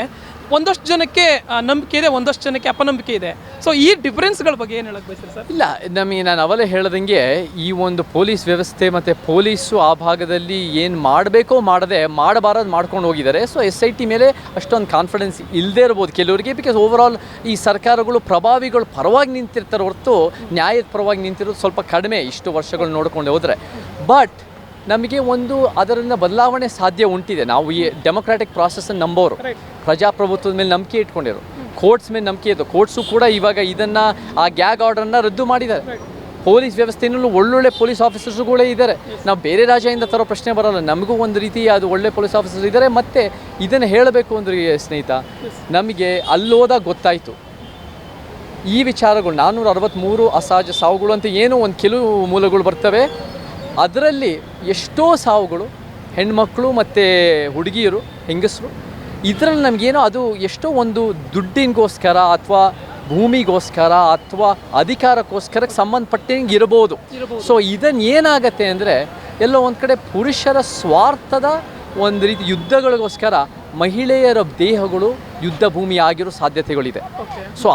ಒಂದಷ್ಟು ಜನಕ್ಕೆ ನಂಬಿಕೆ ಇದೆ, ಒಂದಷ್ಟು ಜನಕ್ಕೆ ಅಪನಂಬಿಕೆ ಇದೆ. ಸೊ ಈ ಡಿಫ್ರೆನ್ಸ್ಗಳ ಬಗ್ಗೆ ಏನು ಹೇಳಕ್ಕೆ ಬಯಸ್ತೀರಿ ಸರ್? ಇಲ್ಲ, ನಾನು ಅವಲೇ ಹೇಳ್ದಂಗೆ ಈ ಒಂದು ಪೊಲೀಸ್ ವ್ಯವಸ್ಥೆ ಮತ್ತು ಪೊಲೀಸು ಆ ಭಾಗದಲ್ಲಿ ಏನು ಮಾಡಬೇಕೋ ಮಾಡಬಾರದು ಮಾಡ್ಕೊಂಡು ಹೋಗಿದ್ದಾರೆ. ಸೊ SIT ಮೇಲೆ ಅಷ್ಟೊಂದು ಕಾನ್ಫಿಡೆನ್ಸ್ ಇಲ್ಲದೇ ಇರ್ಬೋದು ಕೆಲವರಿಗೆ. ಬಿಕಾಸ್ ಓವರಾಲ್ ಈ ಸರ್ಕಾರಗಳು ಪ್ರಭಾವಿಗಳು ಪರವಾಗಿ ನಿಂತಿರ್ತಾರೆ ಹೊರತು ನ್ಯಾಯದ ಪರವಾಗಿ ನಿಂತಿರೋದು ಸ್ವಲ್ಪ ಕಡಿಮೆ ಇಷ್ಟು ವರ್ಷಗಳು ನೋಡ್ಕೊಂಡು ಹೋದರೆ. ಬಟ್ ನಮಗೆ ಒಂದು ಅದರಿಂದ ಬದಲಾವಣೆ ಸಾಧ್ಯ ಉಂಟಿದೆ. ನಾವು ಈ ಡೆಮೊಕ್ರಾಟಿಕ್ ಪ್ರಾಸೆಸ್ಸನ್ನು ನಂಬೋರು, ಪ್ರಜಾಪ್ರಭುತ್ವದ ಮೇಲೆ ನಂಬಿಕೆ ಇಟ್ಕೊಂಡಿರು, ಕೋರ್ಟ್ಸ್ ಮೇಲೆ ನಂಬಿಕೆ ಇತ್ತು. ಕೋರ್ಟ್ಸು ಕೂಡ ಇವಾಗ ಇದನ್ನು ಆ ಗ್ಯಾಗ್ ಆರ್ಡರ್ನ ರದ್ದು ಮಾಡಿದ್ದಾರೆ. ಪೊಲೀಸ್ ವ್ಯವಸ್ಥೆಯಲ್ಲೂ ಒಳ್ಳೊಳ್ಳೆ ಪೊಲೀಸ್ ಆಫೀಸರ್ಸ್ಗಳೇ ಇದ್ದಾರೆ. ನಾವು ಬೇರೆ ರಾಜ್ಯದಿಂದ ತರೋ ಪ್ರಶ್ನೆ ಬರೋಲ್ಲ. ನಮಗೂ ಒಂದು ರೀತಿ ಅದು ಒಳ್ಳೆ ಪೊಲೀಸ್ ಆಫೀಸರ್ಸ್ ಇದ್ದಾರೆ. ಮತ್ತು ಇದನ್ನು ಹೇಳಬೇಕು ಅಂದರೆ ಸ್ನೇಹಿತ, ನಮಗೆ ಅಲ್ಲೋದಾಗ ಗೊತ್ತಾಯಿತು ಈ ವಿಚಾರಗಳು 463 ಅಸಹಜ ಸಾವುಗಳು ಅಂತ ಏನೋ ಒಂದು ಕೆಲವು ಮೂಲಗಳು ಬರ್ತವೆ. ಅದರಲ್ಲಿ ಎಷ್ಟೋ ಸಾವುಗಳು ಹೆಣ್ಮಕ್ಳು ಮತ್ತು ಹುಡುಗಿಯರು, ಹೆಂಗಸರು. ಇದರಲ್ಲಿ ನಮಗೇನೋ ಅದು ಎಷ್ಟೋ ಒಂದು ದುಡ್ಡಿಗೋಸ್ಕರ ಅಥವಾ ಭೂಮಿಗೋಸ್ಕರ ಅಥವಾ ಅಧಿಕಾರಕ್ಕೋಸ್ಕರಕ್ಕೆ ಸಂಬಂಧಪಟ್ಟಂಗೆ ಇರ್ಬೋದು. ಸೊ ಇದನ್ನು ಏನಾಗತ್ತೆ ಅಂದರೆ ಎಲ್ಲೋ ಒಂದು ಕಡೆ ಪುರುಷರ ಸ್ವಾರ್ಥದ ಒಂದು ರೀತಿ ಯುದ್ಧಗಳಿಗೋಸ್ಕರ ಮಹಿಳೆಯರ ದೇಹಗಳು ಯುದ್ಧ ಭೂಮಿ ಆಗಿರೋ ಸಾಧ್ಯತೆಗಳಿದೆ. ಸೊ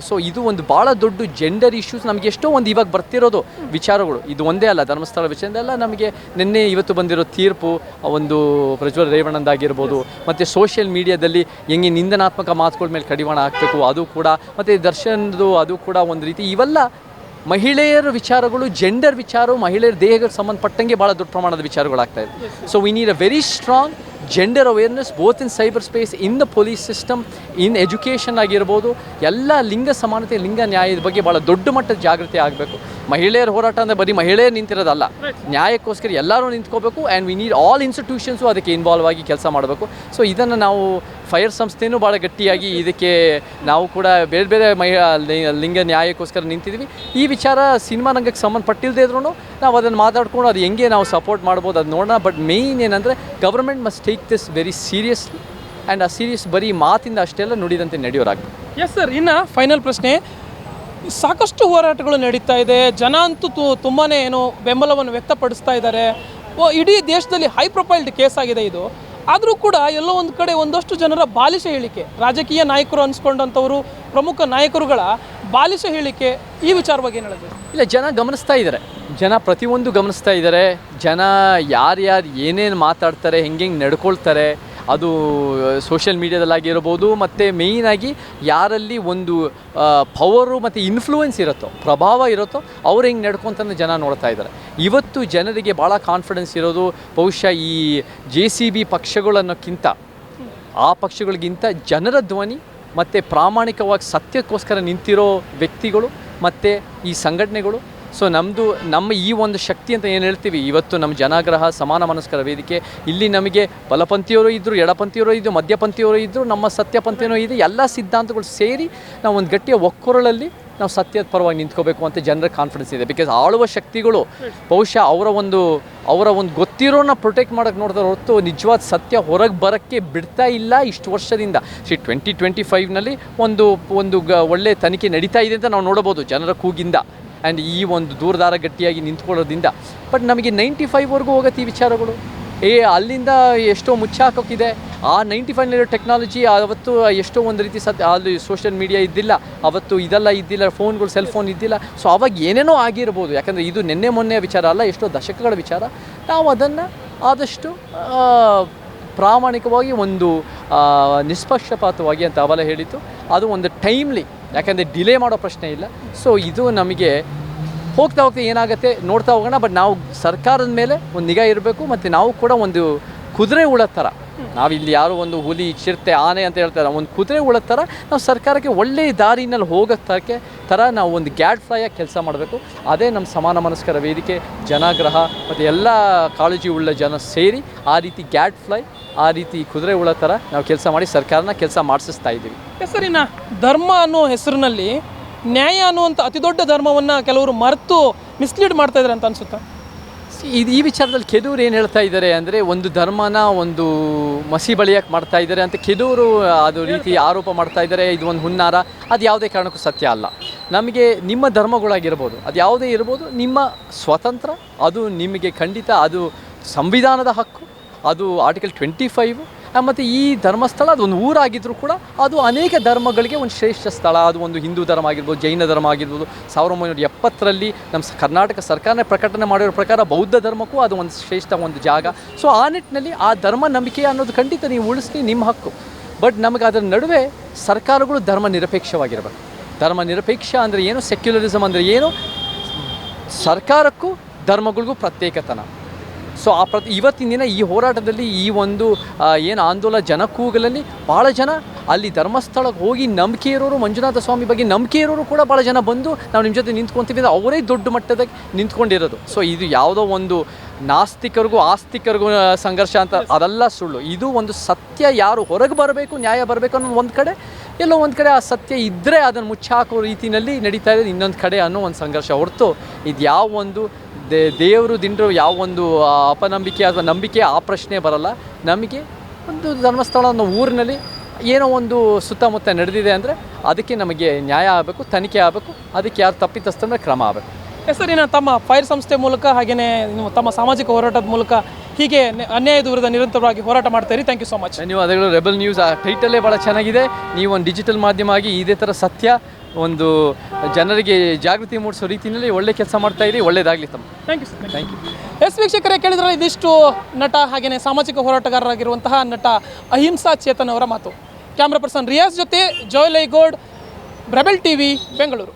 ಸೊ ಇದು ಒಂದು ಭಾಳ ದೊಡ್ಡ ಜೆಂಡರ್ ಇಶ್ಯೂಸ್ ನಮಗೆ ಎಷ್ಟೋ ಒಂದು ಇವಾಗ ಬರ್ತಿರೋದು ವಿಚಾರಗಳು. ಇದು ಒಂದೇ ಅಲ್ಲ, ಧರ್ಮಸ್ಥಳ ವಿಷಯದಲ್ಲ, ನಮಗೆ ನಿನ್ನೆ ಇವತ್ತು ಬಂದಿರೋ ತೀರ್ಪು ಒಂದು ಪ್ರಜ್ವಲ್ ರೇವಣ್ಣಂದಾಗಿರ್ಬೋದು, ಮತ್ತು ಸೋಷಿಯಲ್ ಮೀಡಿಯಾದಲ್ಲಿ ಹೆಂಗೆ ನಿಂದನಾತ್ಮಕ ಮಾತುಗಳ ಮೇಲೆ ಕಡಿವಾಣ ಹಾಕಬೇಕು ಅದು ಕೂಡ, ಮತ್ತು ದರ್ಶನ್ದು ಅದು ಕೂಡ ಒಂದು ರೀತಿ. ಇವೆಲ್ಲ ಮಹಿಳೆಯರ ವಿಚಾರಗಳು, ಜೆಂಡರ್ ವಿಚಾರ, ಮಹಿಳೆಯರ ದೇಹಗಳಿಗೆ ಸಂಬಂಧಪಟ್ಟಂಗೆ ಭಾಳ ದೊಡ್ಡ ಪ್ರಮಾಣದ ವಿಚಾರಗಳಾಗ್ತಾ ಇದೆ. So we need a very strong gender awareness both in cyber space, in the police system, in education ಆಗಿರ್ಬೋದು. ಎಲ್ಲ ಲಿಂಗ ಸಮಾನತೆ, ಲಿಂಗ ನ್ಯಾಯದ ಬಗ್ಗೆ ಭಾಳ ದೊಡ್ಡ ಮಟ್ಟದ ಜಾಗೃತಿ ಆಗಬೇಕು. ಮಹಿಳೆಯರ ಹೋರಾಟ ಅಂದರೆ ಬರೀ ಮಹಿಳೆಯರು ನಿಂತಿರೋದಲ್ಲ, ನ್ಯಾಯಕ್ಕೋಸ್ಕರ ಎಲ್ಲರೂ ನಿಂತ್ಕೋಬೇಕು. And we need all institutions ಅದಕ್ಕೆ ಇನ್ವಾಲ್ವ್ ಆಗಿ ಕೆಲಸ ಮಾಡಬೇಕು. ಸೊ ಇದನ್ನು ನಾವು ಫೈರ್ ಸಂಸ್ಥೆಯೂ ಭಾಳ ಗಟ್ಟಿಯಾಗಿ ಇದಕ್ಕೆ ನಾವು ಕೂಡ ಬೇರೆ ಬೇರೆ ಲಿಂಗ ನ್ಯಾಯಕ್ಕೋಸ್ಕರ ನಿಂತಿದ್ವಿ. ಈ ವಿಚಾರ ಸಿನಿಮಾ ರಂಗಕ್ಕೆ ಸಂಬಂಧಪಟ್ಟಿಲ್ಲದೆ ಇದ್ರೂ ನಾವು ಅದನ್ನು ಮಾತಾಡ್ಕೊಂಡು ಅದು ಹೆಂಗೆ ನಾವು ಸಪೋರ್ಟ್ ಮಾಡ್ಬೋದು ಅದು ನೋಡೋಣ. ಬಟ್ ಮೇಯ್ನ್ ಏನಂದರೆ government must take this very seriously. And ಆ ಸೀರಿಯಸ್ ಬರೀ ಮಾತಿಂದ ಅಷ್ಟೆಲ್ಲ ನುಡಿದಂತೆ ನಡೆಯೋರಾಗಬೇಕು. ಎಸ್ ಸರ್, ಇನ್ನು ಫೈನಲ್ ಪ್ರಶ್ನೆ. ಸಾಕಷ್ಟು ಹೋರಾಟಗಳು ನಡೀತಾ ಇದೆ, ಜನ ಅಂತೂ ತುಂಬಾ ಬೆಂಬಲವನ್ನು ವ್ಯಕ್ತಪಡಿಸ್ತಾ ಇದ್ದಾರೆ. ಇಡೀ ದೇಶದಲ್ಲಿ ಹೈ ಪ್ರೊಫೈಲ್ಡ್ ಕೇಸ್ ಆಗಿದೆ ಇದು. ಆದರೂ ಕೂಡ ಎಲ್ಲೋ ಒಂದು ಕಡೆ ಒಂದಷ್ಟು ಜನರ ಬಾಲಿಶ ಹೇಳಿಕೆ, ರಾಜಕೀಯ ನಾಯಕರು ಅನಿಸ್ಕೊಂಡಂಥವರು, ಪ್ರಮುಖ ನಾಯಕರುಗಳ ಬಾಲಿಶ ಹೇಳಿಕೆ, ಈ ವಿಚಾರವಾಗಿ ಏನು ಹೇಳೋದು? ಇಲ್ಲ, ಜನ ಗಮನಿಸ್ತಾ ಇದ್ದಾರೆ. ಜನ ಪ್ರತಿಯೊಂದು ಗಮನಿಸ್ತಾ ಇದ್ದಾರೆ. ಜನ ಯಾರ್ಯಾರು ಏನೇನು ಮಾತಾಡ್ತಾರೆ, ಹೆಂಗೆ ನಡ್ಕೊಳ್ತಾರೆ, ಅದು ಸೋಷಿಯಲ್ ಮೀಡಿಯಾದಲ್ಲಾಗಿರ್ಬೋದು, ಮತ್ತು ಮೇಯ್ನಾಗಿ ಯಾರಲ್ಲಿ ಒಂದು ಪವರು ಮತ್ತು ಇನ್ಫ್ಲೂಯೆನ್ಸ್ ಇರುತ್ತೋ, ಪ್ರಭಾವ ಇರುತ್ತೋ, ಅವ್ರು ಹೆಂಗೆ ನಡ್ಕೊತಾನೆ ಜನ ನೋಡ್ತಾ ಇದ್ದಾರೆ. ಇವತ್ತು ಜನರಿಗೆ ಭಾಳ ಕಾನ್ಫಿಡೆನ್ಸ್ ಇರೋದು ಬಹುಶಃ ಈ JCB ಪಕ್ಷಗಳನ್ನೋಕ್ಕಿಂತ, ಆ ಪಕ್ಷಗಳಿಗಿಂತ ಜನರ ಧ್ವನಿ ಮತ್ತು ಪ್ರಾಮಾಣಿಕವಾಗಿ ಸತ್ಯಕ್ಕೋಸ್ಕರ ನಿಂತಿರೋ ವ್ಯಕ್ತಿಗಳು ಮತ್ತು ಈ ಸಂಘಟನೆಗಳು. ಸೊ ನಮ್ಮ ಈ ಒಂದು ಶಕ್ತಿ ಅಂತ ಏನು ಹೇಳ್ತೀವಿ, ಇವತ್ತು ನಮ್ಮ ಜನಾಗ್ರಹ ಸಮಾನ ಮನಸ್ಕರ ವೇದಿಕೆ, ಇಲ್ಲಿ ನಮಗೆ ಬಲಪಂಥೀಯವರು ಇದ್ದರು, ಎಡಪಂಥೀಯವರು ಇದ್ದರು, ಮಧ್ಯಪಂಥೀಯವರು ಇದ್ದರು, ನಮ್ಮ ಸತ್ಯಪಂಥೀಯನೂ ಇದೆ. ಎಲ್ಲ ಸಿದ್ಧಾಂತಗಳು ಸೇರಿ ನಾವು ಒಂದು ಗಟ್ಟಿಯ ಒಕ್ಕೊರಳಲ್ಲಿ ನಾವು ಸತ್ಯದ ಪರವಾಗಿ ನಿಂತ್ಕೋಬೇಕು ಅಂತ ಜನರ ಕಾನ್ಫಿಡೆನ್ಸ್ ಇದೆ. ಬಿಕಾಸ್ ಆಳುವ ಶಕ್ತಿಗಳು ಬಹುಶಃ ಅವರ ಒಂದು ಗೊತ್ತಿರೋನ ಪ್ರೊಟೆಕ್ಟ್ ಮಾಡೋಕ್ಕೆ ನೋಡ್ತಾರೆ ಹೊರತು ನಿಜವಾದ ಸತ್ಯ ಹೊರಗೆ ಬರೋಕ್ಕೆ ಬಿಡ್ತಾ ಇಲ್ಲ ಇಷ್ಟು ವರ್ಷದಿಂದ. 2025ನಲ್ಲಿ ಒಂದು ಒಳ್ಳೆ ತನಿಖೆ ನಡೀತಾ ಇದೆ ಅಂತ ನಾವು ನೋಡಬಹುದು ಜನರ ಕೂಗಿಂದ ಆ್ಯಂಡ್ ಈ ಒಂದು ದೂರದಾರ ಗಟ್ಟಿಯಾಗಿ ನಿಂತ್ಕೊಳ್ಳೋದ್ರಿಂದ. ಬಟ್ ನಮಗೆ 95ವರೆಗೂ ಹೋಗುತ್ತೆ ಈ ವಿಚಾರಗಳು. ಅಲ್ಲಿಂದ ಎಷ್ಟೋ ಮುಚ್ಚಾಕೋಕ್ಕಿದೆ. ಆ 95ನಲ್ಲಿರೋ ಟೆಕ್ನಾಲಜಿ ಅವತ್ತು ಎಷ್ಟೋ ಒಂದು ರೀತಿ ಅಲ್ಲಿ ಸೋಷಿಯಲ್ ಮೀಡಿಯಾ ಇದ್ದಿಲ್ಲ, ಅವತ್ತು ಇದೆಲ್ಲ ಇದ್ದಿಲ್ಲ, ಫೋನ್ಗಳು ಸೆಲ್ ಫೋನ್ ಇದ್ದಿಲ್ಲ. ಸೊ ಅವಾಗ ಏನೇನೋ ಆಗಿರ್ಬೋದು, ಯಾಕಂದರೆ ಇದು ನಿನ್ನೆ ಮೊನ್ನೆ ವಿಚಾರ ಅಲ್ಲ, ಎಷ್ಟೋ ದಶಕಗಳ ವಿಚಾರ. ನಾವು ಅದನ್ನು ಆದಷ್ಟು ಪ್ರಾಮಾಣಿಕವಾಗಿ ಒಂದು ನಿಷ್ಪಕ್ಷಪಾತವಾಗಿ ಅಂತ ಅವೆಲ್ಲ ಹೇಳಿತ್ತು. ಅದು ಒಂದು ಟೈಮ್ಲಿ, ಯಾಕಂದರೆ ಡಿಲೇ ಮಾಡೋ ಪ್ರಶ್ನೆ ಇಲ್ಲ. ಸೊ ಇದು ನಮಗೆ ಹೋಗ್ತಾ ಏನಾಗುತ್ತೆ ನೋಡ್ತಾ ಹೋಗೋಣ. ಬಟ್ ನಾವು ಸರ್ಕಾರದ ಮೇಲೆ ಒಂದು ನಿಗಾ ಇರಬೇಕು. ಮತ್ತು ನಾವು ಕೂಡ ಒಂದು ಕುದುರೆ ಉಳ ಥರ, ನಾವಿಲ್ಲಿ ಯಾರೋ ಒಂದು ಹುಲಿ, ಚಿರತೆ, ಆನೆ ಅಂತ ಹೇಳ್ತಾರೆ, ಒಂದು ಕುದುರೆ ಉಳ ಥರ ನಾವು ಸರ್ಕಾರಕ್ಕೆ ಒಳ್ಳೆಯ ದಾರಿನಲ್ಲಿ ಹೋಗೋಕ್ಕೆ ಥರ ನಾವು ಒಂದು ಗ್ಯಾಡ್ ಫ್ಲೈಯಾಗಿ ಕೆಲಸ ಮಾಡಬೇಕು. ಅದೇ ನಮ್ಮ ಸಮಾನ ಮನಸ್ಕರ ವೇದಿಕೆ, ಜನಾಗ್ರಹ ಮತ್ತು ಎಲ್ಲ ಕಾಳಜಿ ಉಳ್ಳ ಜನ ಸೇರಿ ಆ ರೀತಿ ಗ್ಯಾಡ್ ಫ್ಲೈ, ಆ ರೀತಿ ಕುದುರೆ ಉಳ ಥರ ನಾವು ಕೆಲಸ ಮಾಡಿ ಸರ್ಕಾರನ ಕೆಲಸ ಮಾಡಿಸ್ತಾ ಇದ್ದೀವಿ. ಹೆಸರಿನ ಧರ್ಮ ಅನ್ನೋ ಹೆಸರಿನಲ್ಲಿ ನ್ಯಾಯ ಅನ್ನುವಂಥ ಅತಿ ದೊಡ್ಡ ಧರ್ಮವನ್ನು ಕೆಲವರು ಮರೆತು ಮಿಸ್ಲೀಡ್ ಮಾಡ್ತಾ ಇದ್ದಾರೆ ಅಂತ ಅನಿಸುತ್ತಾ? ಈ ವಿಚಾರದಲ್ಲಿ ಕೆದೂರು ಏನು ಹೇಳ್ತಾ ಇದ್ದಾರೆ ಅಂದರೆ, ಒಂದು ಧರ್ಮನ ಒಂದು ಮಸಿ ಬಳಿಯಕ್ಕೆ ಮಾಡ್ತಾ ಇದ್ದಾರೆ ಅಂತ ಕೆದೂರು ಅದು ರೀತಿ ಆರೋಪ ಮಾಡ್ತಾ ಇದ್ದಾರೆ. ಇದು ಒಂದು ಹುನ್ನಾರ. ಅದು ಯಾವುದೇ ಕಾರಣಕ್ಕೂ ಸತ್ಯ ಅಲ್ಲ. ನಮಗೆ ನಿಮ್ಮ ಧರ್ಮಗಳಾಗಿರ್ಬೋದು, ಅದು ಯಾವುದೇ ಇರ್ಬೋದು, ನಿಮ್ಮ ಸ್ವತಂತ್ರ, ಅದು ನಿಮಗೆ ಖಂಡಿತ ಅದು ಸಂವಿಧಾನದ ಹಕ್ಕು, ಅದು ಆರ್ಟಿಕಲ್ 25. ಮತ್ತು ಈ ಧರ್ಮಸ್ಥಳ ಅದು ಒಂದು ಊರಾಗಿದ್ದರೂ ಕೂಡ ಅದು ಅನೇಕ ಧರ್ಮಗಳಿಗೆ ಒಂದು ಶ್ರೇಷ್ಠ ಸ್ಥಳ. ಅದು ಒಂದು ಹಿಂದೂ ಧರ್ಮ ಆಗಿರ್ಬೋದು, ಜೈನ ಧರ್ಮ ಆಗಿರ್ಬೋದು. 1970ರಲ್ಲಿ ನಮ್ಮ ಕರ್ನಾಟಕ ಸರ್ಕಾರ ಪ್ರಕಟಣೆ ಮಾಡಿರೋ ಪ್ರಕಾರ ಬೌದ್ಧ ಧರ್ಮಕ್ಕೂ ಅದು ಒಂದು ಶ್ರೇಷ್ಠ ಒಂದು ಜಾಗ. ಸೊ ಆ ನಿಟ್ಟಿನಲ್ಲಿ ಆ ಧರ್ಮ ನಂಬಿಕೆ ಅನ್ನೋದು ಖಂಡಿತ ನೀವು ಉಳಿಸ್ಲಿ, ನಿಮ್ಮ ಹಕ್ಕು. ಬಟ್ ನಮಗೆ ಅದರ ನಡುವೆ ಸರ್ಕಾರಗಳು ಧರ್ಮ ನಿರಪೇಕ್ಷವಾಗಿರಬೇಕು. ಧರ್ಮ ನಿರಪೇಕ್ಷ ಅಂದರೆ ಏನು, ಸೆಕ್ಯುಲರಿಸಮ್ ಅಂದರೆ ಏನು, ಸರ್ಕಾರಕ್ಕೂ ಧರ್ಮಗಳಿಗೂ ಪ್ರತ್ಯೇಕತನ. ಸೊ ಇವತ್ತಿನ ದಿನ ಈ ಹೋರಾಟದಲ್ಲಿ ಈ ಒಂದು ಏನು ಆಂದೋಲನ ಜನಕೂಗಲಲ್ಲಿ ಭಾಳ ಜನ ಅಲ್ಲಿ ಧರ್ಮಸ್ಥಳಕ್ಕೆ ಹೋಗಿ ನಂಬಿಕೆ ಇರೋರು, ಮಂಜುನಾಥ ಸ್ವಾಮಿ ಬಗ್ಗೆ ನಂಬಿಕೆ ಇರೋರು ಕೂಡ ಭಾಳ ಜನ ಬಂದು ನಾವು ನಿಮ್ಮ ಜೊತೆ ನಿಂತ್ಕೊತೀವಿ ಅಂದರೆ ಅವರೇ ದೊಡ್ಡ ಮಟ್ಟದಾಗಿ ನಿಂತ್ಕೊಂಡಿರೋದು. ಸೊ ಇದು ಯಾವುದೋ ಒಂದು ನಾಸ್ತಿಕರಿಗೂ ಆಸ್ತಿಕರಿಗೂ ಸಂಘರ್ಷ ಅಂತ ಅದೆಲ್ಲ ಸುಳ್ಳು. ಇದು ಒಂದು ಸತ್ಯ, ಯಾರು ಹೊರಗೆ ಬರಬೇಕು, ನ್ಯಾಯ ಬರಬೇಕು ಅನ್ನೋ ಒಂದು ಕಡೆ, ಎಲ್ಲೋ ಒಂದು ಕಡೆ ಆ ಸತ್ಯ ಇದ್ದರೆ ಅದನ್ನು ಮುಚ್ಚಾಕೋ ರೀತಿಯಲ್ಲಿ ನಡೀತಾ ಇದೆ ಇನ್ನೊಂದು ಕಡೆ ಅನ್ನೋ ಒಂದು ಸಂಘರ್ಷ ಹೊರತು ಇದು ಯಾವ ಒಂದು ದೇವರು ದಿಂಡ್ರು ಯಾವ ಒಂದು ಅಪನಂಬಿಕೆ ಅಥವಾ ನಂಬಿಕೆ ಆ ಪ್ರಶ್ನೆ ಬರಲ್ಲ. ನಮಗೆ ಒಂದು ಧರ್ಮಸ್ಥಳ ಅನ್ನೋ ಊರಿನಲ್ಲಿ ಏನೋ ಒಂದು ಸುತ್ತಮುತ್ತ ನಡೆದಿದೆ ಅಂದರೆ ಅದಕ್ಕೆ ನಮಗೆ ನ್ಯಾಯ ಆಗಬೇಕು, ತನಿಖೆ ಆಗಬೇಕು. ಅದಕ್ಕೆ ಯಾರು ತಪ್ಪಿತಸ್ಥಂದ್ರೆ ಕ್ರಮ ಆಗಬೇಕು. ಹೆಸರಿನ ತಮ್ಮ ಫೈರ್ ಸಂಸ್ಥೆ ಮೂಲಕ ಹಾಗೆಯೇ ತಮ್ಮ ಸಾಮಾಜಿಕ ಹೋರಾಟದ ಮೂಲಕ ಹೀಗೆ ಅನ್ಯಾಯದ ವಿರುದ್ಧ ನಿರಂತರವಾಗಿ ಹೋರಾಟ ಮಾಡ್ತೀರಿ. Thank you so much. ಧನ್ಯವಾದಗಳು. ರೆಬಲ್ ನ್ಯೂಸ್ ಆ ಟೈಟಲ್ಲೇ ಭಾಳ ಚೆನ್ನಾಗಿದೆ. ನೀವು ಒಂದು ಡಿಜಿಟಲ್ ಮಾಧ್ಯಮ ಆಗಿ ಇದೇ ಥರ ಸತ್ಯ ಒಂದು ಜನರಿಗೆ ಜಾಗೃತಿ ಮೂಡಿಸೋ ರೀತಿಯಲ್ಲಿ ಒಳ್ಳೆ ಕೆಲಸ ಮಾಡ್ತಾ ಇರಿ. ಒಳ್ಳೆಯದಾಗಲಿ ತಮ್ಮ. Thank you sir. Thank you. Yes ವೀಕ್ಷಕರೇ, ಕೇಳಿದ್ರೆ ಇದಿಷ್ಟು ನಟ ಹಾಗೆಯೇ ಸಾಮಾಜಿಕ ಹೋರಾಟಗಾರರಾಗಿರುವಂತಹ ನಟ ಅಹಿಂಸಾ ಚೇತನ್ ಅವರ ಮಾತು. ಕ್ಯಾಮ್ರಾ ಪರ್ಸನ್ ರಿಯಾಜ್ ಜೊತೆ ಜೋಯ್ ಲೈಗೋಡ್, ರೆಬೆಲ್ TV, ಬೆಂಗಳೂರು.